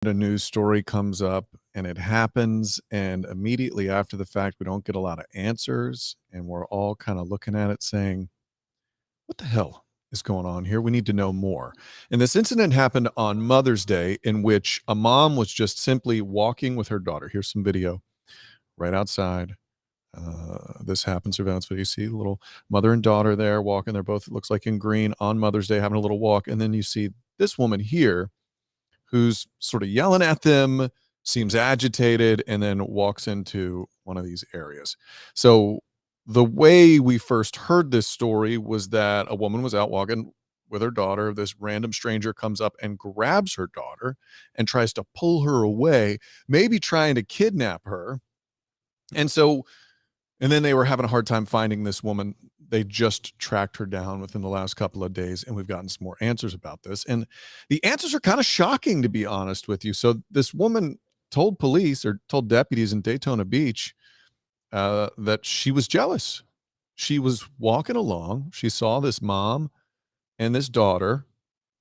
A news story comes up and it happens, and immediately after the fact, we don't get a lot of answers, and we're all kind of looking at it saying, what the hell is going on here? We need to know more. And this incident happened on Mother's Day, in which a mom was just simply walking with her daughter. Here's some video right outside. This happened, surveillance video. You see the little mother and daughter there walking. They're both, it looks like, in green on Mother's Day, having a little walk. And then you see this woman here who's sort of yelling at them, seems agitated, and then walks into one of these areas. So the way we first heard this story was that a woman was out walking with her daughter. This random stranger comes up and grabs her daughter and tries to pull her away, maybe trying to kidnap her. And then they were having a hard time finding this woman. They just tracked her down within the last couple of days, and we've gotten some more answers about this. And the answers are kind of shocking, to be honest with you. So this woman told police, or told deputies in Daytona Beach, that she was jealous. She was walking along. She saw this mom and this daughter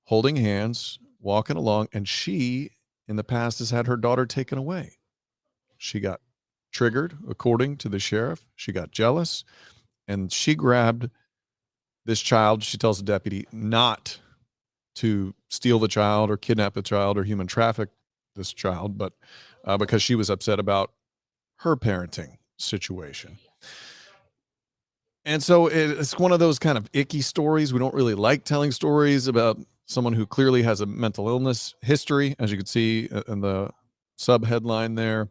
holding hands, walking along, and she, in the past, has had her daughter taken away. She got triggered, according to the sheriff. She got jealous, and she grabbed this child. She tells the deputy not to steal the child or kidnap the child or human traffic this child, but because she was upset about her parenting situation. And so it's one of those kind of icky stories. We don't really like telling stories about someone who clearly has a mental illness history, as you can see in the sub headline there.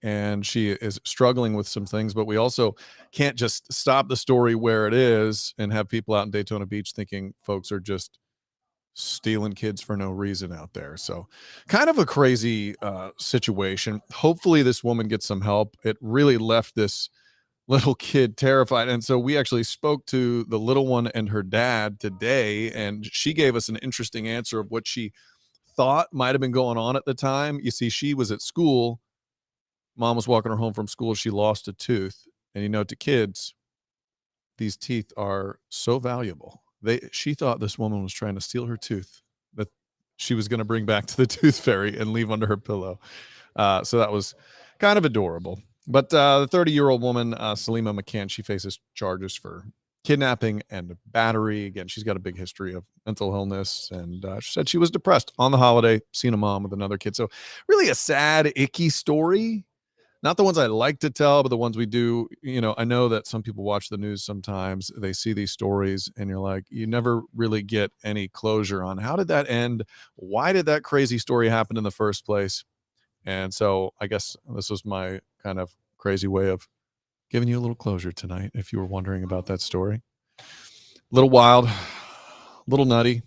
And she is struggling with some things, but we also can't just stop the story where it is and have people out in Daytona Beach thinking folks are just stealing kids for no reason out there. So kind of a crazy situation. Hopefully this woman gets some help. It really left this little kid terrified. And so we actually spoke to the little one and her dad today, and she gave us an interesting answer of what she thought might have been going on at the time. You see, she was at school. Mom was walking her home from school. She lost a tooth. And to kids, these teeth are so valuable. She thought this woman was trying to steal her tooth that she was going to bring back to the tooth fairy and leave under her pillow. So that was kind of adorable. But the 30-year-old woman, Salima McCann, she faces charges for kidnapping and battery. Again, she's got a big history of mental illness, and she said she was depressed on the holiday, seeing a mom with another kid. So really a sad, icky story. Not the ones I like to tell, but the ones we do. I know that some people watch the news sometimes. They see these stories, and you're like, you never really get any closure on how did that end? Why did that crazy story happen in the first place? And so I guess this was my kind of crazy way of giving you a little closure tonight, if you were wondering about that story. A little wild, a little nutty.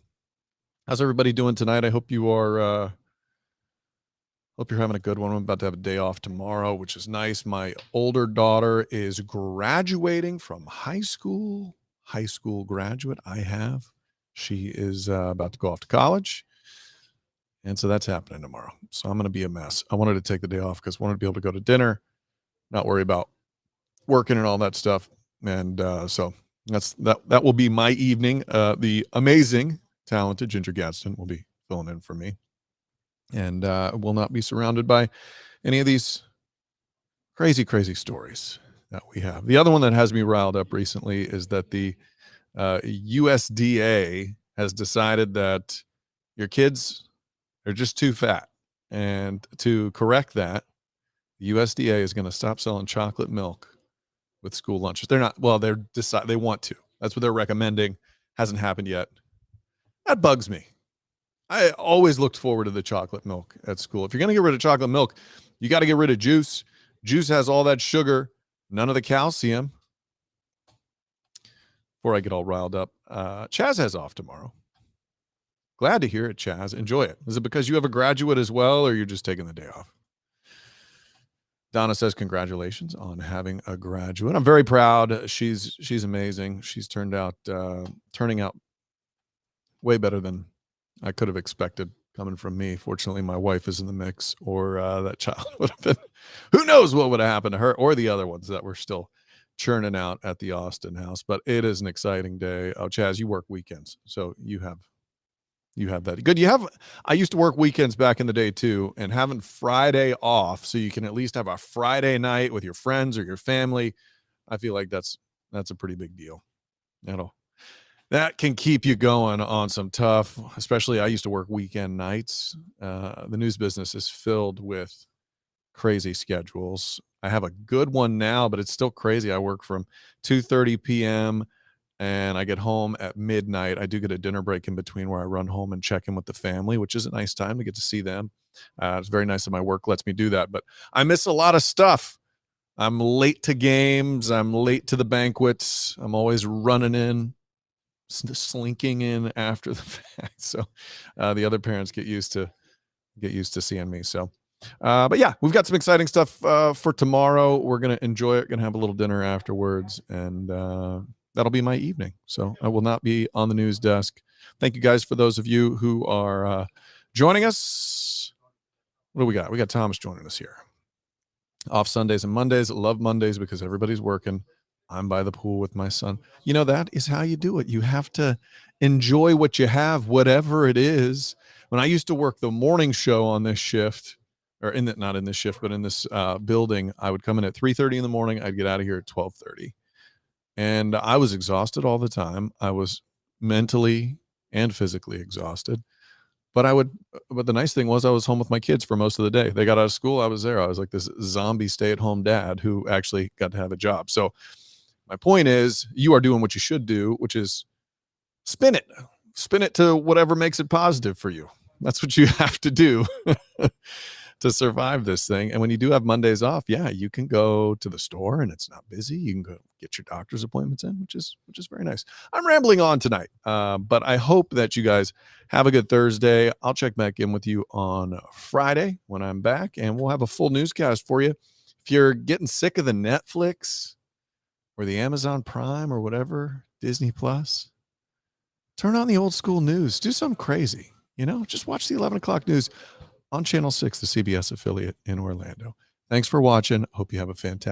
How's everybody doing tonight? I hope you are hope you're having a good one. I'm about to have a day off tomorrow, which is nice. My older daughter is graduating from high school graduate. She is about to go off to college. And so that's happening tomorrow. So I'm going to be a mess. I wanted to take the day off because I wanted to be able to go to dinner, not worry about working and all that stuff. And so that will be my evening. The amazing, talented Ginger Gadsden will be filling in for me, and will not be surrounded by any of these crazy stories that we have. The other one that has me riled up recently is that the USDA has decided that your kids are just too fat. And to correct that, the USDA is going to stop selling chocolate milk with school lunches. They're not, well, they want to. That's what they're recommending. Hasn't happened yet. That bugs me. I always looked forward to the chocolate milk at school. If you're going to get rid of chocolate milk, you got to get rid of juice. Juice has all that sugar, none of the calcium. Before I get all riled up, Chaz has off tomorrow. Glad to hear it, Chaz. Enjoy it. Is it because you have a graduate as well, or you're just taking the day off? Donna says, congratulations on having a graduate. I'm very proud. She's amazing. She's turning out way better than I could have expected coming from me. Fortunately, my wife is in the mix, or that child would have been, who knows what would have happened to her or the other ones that were still churning out at the Austin house. But it is an exciting day. Oh, Chaz, you work weekends, so you have You have that. Good. I used to work weekends back in the day too, and having Friday off so you can at least have a Friday night with your friends or your family. I feel like that's a pretty big deal. That'll that can keep you going on some tough, especially I used to work weekend nights. The news business is filled with crazy schedules. I have a good one now, but it's still crazy. I work from 2:30 p.m. and I get home at midnight. I do get a dinner break in between where I run home and check in with the family, which is a nice time to get to see them. It's very nice that my work lets me do that, but I miss a lot of stuff. I'm late to games. I'm late to the banquets. I'm always running in, slinking in after the fact. So the other parents get used to seeing me. So, but yeah, we've got some exciting stuff for tomorrow. We're gonna enjoy it. Gonna have a little dinner afterwards, and that'll be my evening. So I will not be on the news desk. Thank you guys for those of you who are joining us. What do we got? We got Thomas joining us here. Off Sundays and Mondays. Love Mondays because everybody's working. I'm by the pool with my son. That is how you do it. You have to enjoy what you have, whatever it is. When I used to work the morning show on this shift, or not in this shift, but in this building, I would come in at 3:30 in the morning. I'd get out of here at 12:30, and I was exhausted all the time. I was mentally and physically exhausted. But the nice thing was I was home with my kids for most of the day. They got out of school. I was there. I was like this zombie stay-at-home dad who actually got to have a job. So my point is you are doing what you should do, which is spin it to whatever makes it positive for you. That's what you have to do to survive this thing. And when you do have Mondays off, yeah, you can go to the store and it's not busy. You can go get your doctor's appointments in, which is very nice. I'm rambling on tonight, but I hope that you guys have a good Thursday. I'll check back in with you on Friday when I'm back, and we'll have a full newscast for you. If you're getting sick of the Netflix or the Amazon Prime or whatever, Disney Plus, turn on the old school news. Do something crazy. Just watch the 11 o'clock news on Channel 6, the CBS affiliate in Orlando. Thanks for watching. Hope you have a fantastic